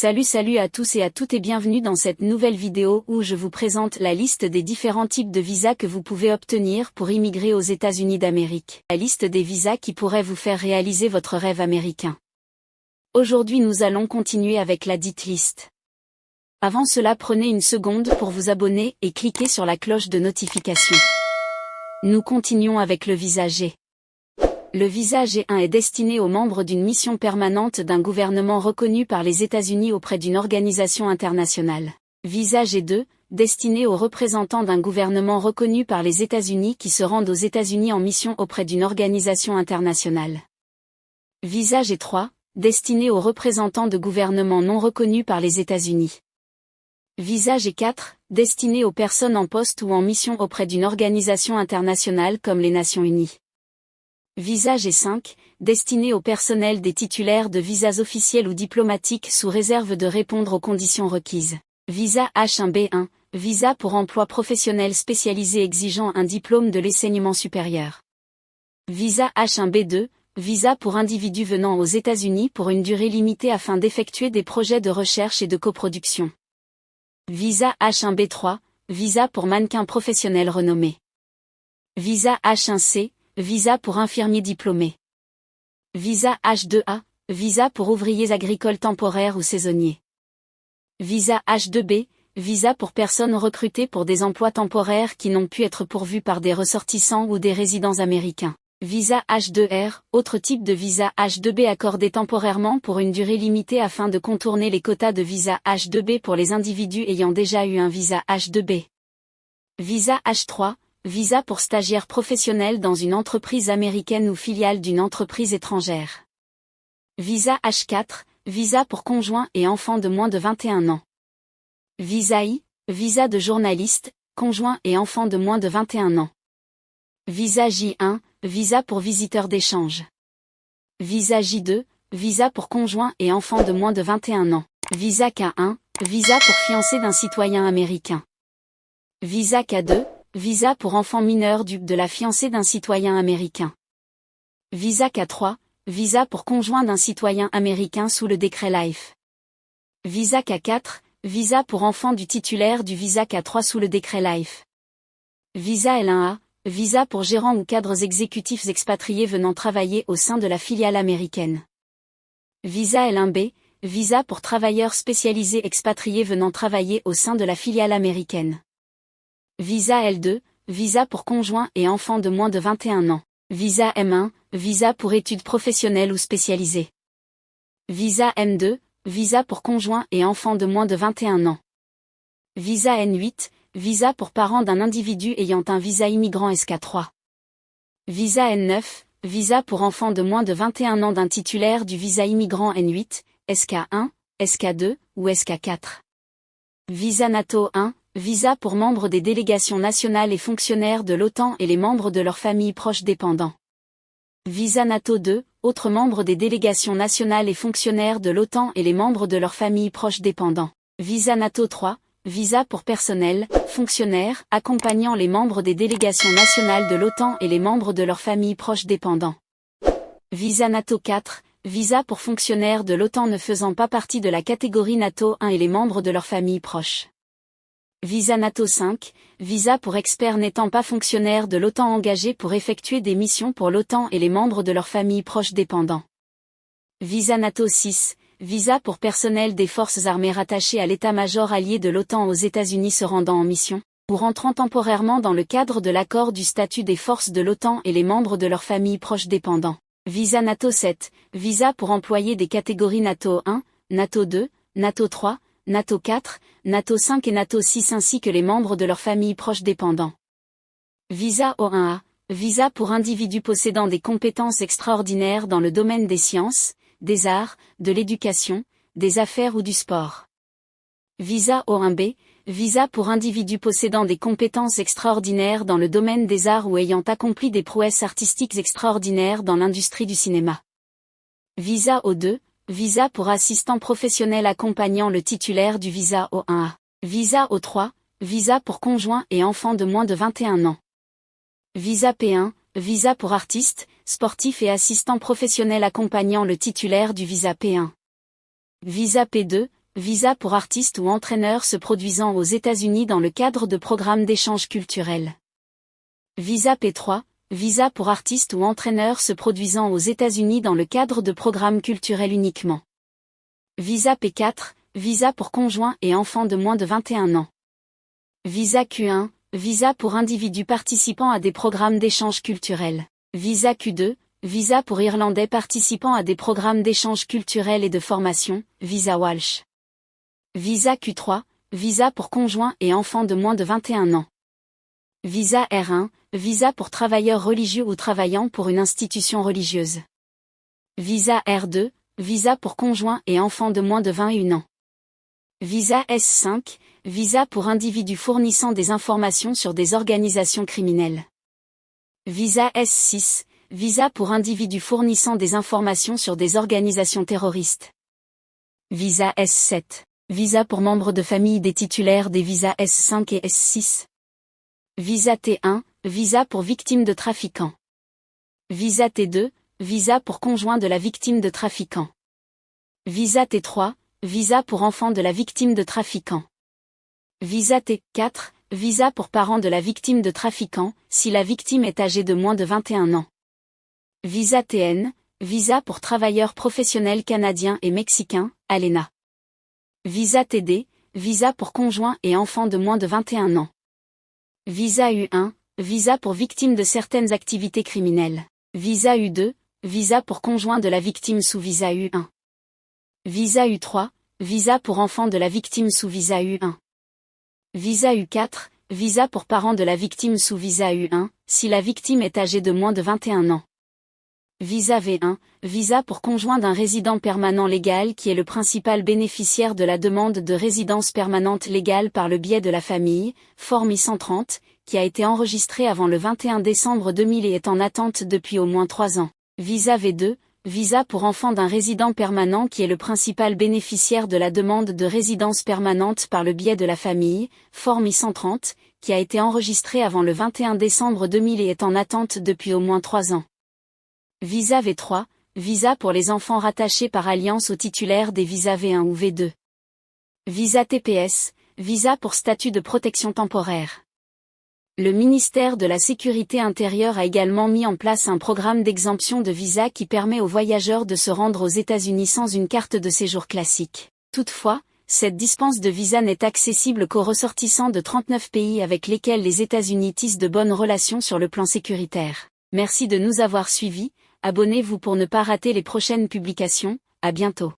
Salut à tous et à toutes et bienvenue dans cette nouvelle vidéo où je vous présente la liste des différents types de visas que vous pouvez obtenir pour immigrer aux États-Unis d'Amérique. La liste des visas qui pourraient vous faire réaliser votre rêve américain. Aujourd'hui nous allons continuer avec la dite liste. Avant cela, prenez une seconde pour vous abonner et cliquez sur la cloche de notification. Nous continuons avec le visa G. Le visa G1 est destiné aux membres d'une mission permanente d'un gouvernement reconnu par les États-Unis auprès d'une organisation internationale. Visa G2, destiné aux représentants d'un gouvernement reconnu par les États-Unis qui se rendent aux États-Unis en mission auprès d'une organisation internationale. Visa G3, destiné aux représentants de gouvernements non reconnus par les États-Unis. Visa G4, destiné aux personnes en poste ou en mission auprès d'une organisation internationale comme les Nations Unies. Visa G5, destiné au personnel des titulaires de visas officiels ou diplomatiques sous réserve de répondre aux conditions requises. Visa H1B1, visa pour emploi professionnel spécialisé exigeant un diplôme de l'enseignement supérieur. Visa H1B2, visa pour individus venant aux États-Unis pour une durée limitée afin d'effectuer des projets de recherche et de coproduction. Visa H1B3, visa pour mannequin professionnel renommé. Visa H1C, visa pour infirmiers diplômés. Visa H2A, visa pour ouvriers agricoles temporaires ou saisonniers. Visa H2B, visa pour personnes recrutées pour des emplois temporaires qui n'ont pu être pourvus par des ressortissants ou des résidents américains. Visa H2R, autre type de visa H2B accordé temporairement pour une durée limitée afin de contourner les quotas de visa H2B pour les individus ayant déjà eu un visa H2B. Visa H3, visa pour stagiaire professionnel dans une entreprise américaine ou filiale d'une entreprise étrangère. Visa H4, visa pour conjoint et enfant de moins de 21 ans. Visa I, visa de journaliste, conjoint et enfant de moins de 21 ans. Visa J1, visa pour visiteur d'échange. Visa J2, visa pour conjoint et enfant de moins de 21 ans. Visa K1, visa pour fiancé d'un citoyen américain. Visa K2, visa pour enfant mineur de la fiancée d'un citoyen américain. Visa K3, visa pour conjoint d'un citoyen américain sous le décret LIFE. Visa K4, visa pour enfant du titulaire du visa K3 sous le décret LIFE. Visa L1A, visa pour gérants ou cadres exécutifs expatriés venant travailler au sein de la filiale américaine. Visa L1B, visa pour travailleurs spécialisés expatriés venant travailler au sein de la filiale américaine. Visa L2, visa pour conjoint et enfant de moins de 21 ans. Visa M1, visa pour études professionnelles ou spécialisées. Visa M2, visa pour conjoint et enfant de moins de 21 ans. Visa N8, visa pour parents d'un individu ayant un visa immigrant SK3. Visa N9, visa pour enfant de moins de 21 ans d'un titulaire du visa immigrant N8, SK1, SK2 ou SK4. Visa NATO 1, visa pour membres des délégations nationales et fonctionnaires de l'OTAN et les membres de leurs familles proches dépendants. Visa NATO 2, autres membres des délégations nationales et fonctionnaires de l'OTAN et les membres de leurs familles proches dépendants. Visa NATO 3, visa pour personnel, fonctionnaires, accompagnant les membres des délégations nationales de l'OTAN et les membres de leurs familles proches dépendants. Visa NATO 4, visa pour fonctionnaires de l'OTAN ne faisant pas partie de la catégorie NATO 1 et les membres de leurs familles proches. Visa NATO 5, visa pour experts n'étant pas fonctionnaires de l'OTAN engagés pour effectuer des missions pour l'OTAN et les membres de leurs familles proches dépendants. Visa NATO 6, visa pour personnel des forces armées rattachées à l'état-major allié de l'OTAN aux États-Unis se rendant en mission, ou rentrant temporairement dans le cadre de l'accord du statut des forces de l'OTAN et les membres de leurs familles proches dépendants. Visa NATO 7, visa pour employés des catégories NATO 1, NATO 2, NATO 3, NATO 4, NATO 5 et NATO 6 ainsi que les membres de leurs familles proches dépendants. Visa O1A, visa pour individus possédant des compétences extraordinaires dans le domaine des sciences, des arts, de l'éducation, des affaires ou du sport. Visa O1B, visa pour individus possédant des compétences extraordinaires dans le domaine des arts ou ayant accompli des prouesses artistiques extraordinaires dans l'industrie du cinéma. Visa O2, visa pour assistant professionnel accompagnant le titulaire du visa O1A. Visa O3, visa pour conjoint et enfant de moins de 21 ans. Visa P1, visa pour artiste, sportif et assistant professionnel accompagnant le titulaire du visa P1. Visa P2, visa pour artistes ou entraîneurs se produisant aux États-Unis dans le cadre de programmes d'échange culturel. Visa P3, visa pour artistes ou entraîneurs se produisant aux États-Unis dans le cadre de programmes culturels uniquement. Visa P4, visa pour conjoints et enfants de moins de 21 ans. Visa Q1, visa pour individus participant à des programmes d'échange culturel. Visa Q2, visa pour Irlandais participant à des programmes d'échange culturel et de formation, visa Walsh. Visa Q3, visa pour conjoints et enfants de moins de 21 ans. Visa R1, visa pour travailleurs religieux ou travaillant pour une institution religieuse. Visa R2, visa pour conjoints et enfants de moins de 21 ans. Visa S5, visa pour individus fournissant des informations sur des organisations criminelles. Visa S6, visa pour individus fournissant des informations sur des organisations terroristes. Visa S7, visa pour membres de famille des titulaires des visas S5 et S6. Visa T1, visa pour victimes de trafiquants. Visa T2, visa pour conjoint de la victime de trafiquants. Visa T3, visa pour enfant de la victime de trafiquants. Visa T4, visa pour parents de la victime de trafiquants, si la victime est âgée de moins de 21 ans. Visa TN, visa pour travailleurs professionnels canadiens et mexicains, ALENA. Visa TD, visa pour conjoints et enfants de moins de 21 ans. Visa U1, visa pour victimes de certaines activités criminelles. Visa U2, visa pour conjoint de la victime sous visa U1. Visa U3, visa pour enfants de la victime sous visa U1. Visa U4, visa pour parents de la victime sous visa U1, si la victime est âgée de moins de 21 ans. Visa V1, visa pour conjoint d'un résident permanent légal qui est le principal bénéficiaire de la demande de résidence permanente légale par le biais de la famille, forme I-130, qui a été enregistré avant le 21 décembre 2000 et est en attente depuis au moins 3 ans. Visa V2, visa pour enfant d'un résident permanent qui est le principal bénéficiaire de la demande de résidence permanente par le biais de la famille, forme I-130, qui a été enregistré avant le 21 décembre 2000 et est en attente depuis au moins 3 ans. Visa V3, visa pour les enfants rattachés par alliance aux titulaires des visas V1 ou V2. Visa TPS, visa pour statut de protection temporaire. Le ministère de la Sécurité intérieure a également mis en place un programme d'exemption de visa qui permet aux voyageurs de se rendre aux États-Unis sans une carte de séjour classique. Toutefois, cette dispense de visa n'est accessible qu'aux ressortissants de 39 pays avec lesquels les États-Unis tissent de bonnes relations sur le plan sécuritaire. Merci de nous avoir suivis. Abonnez-vous pour ne pas rater les prochaines publications, à bientôt.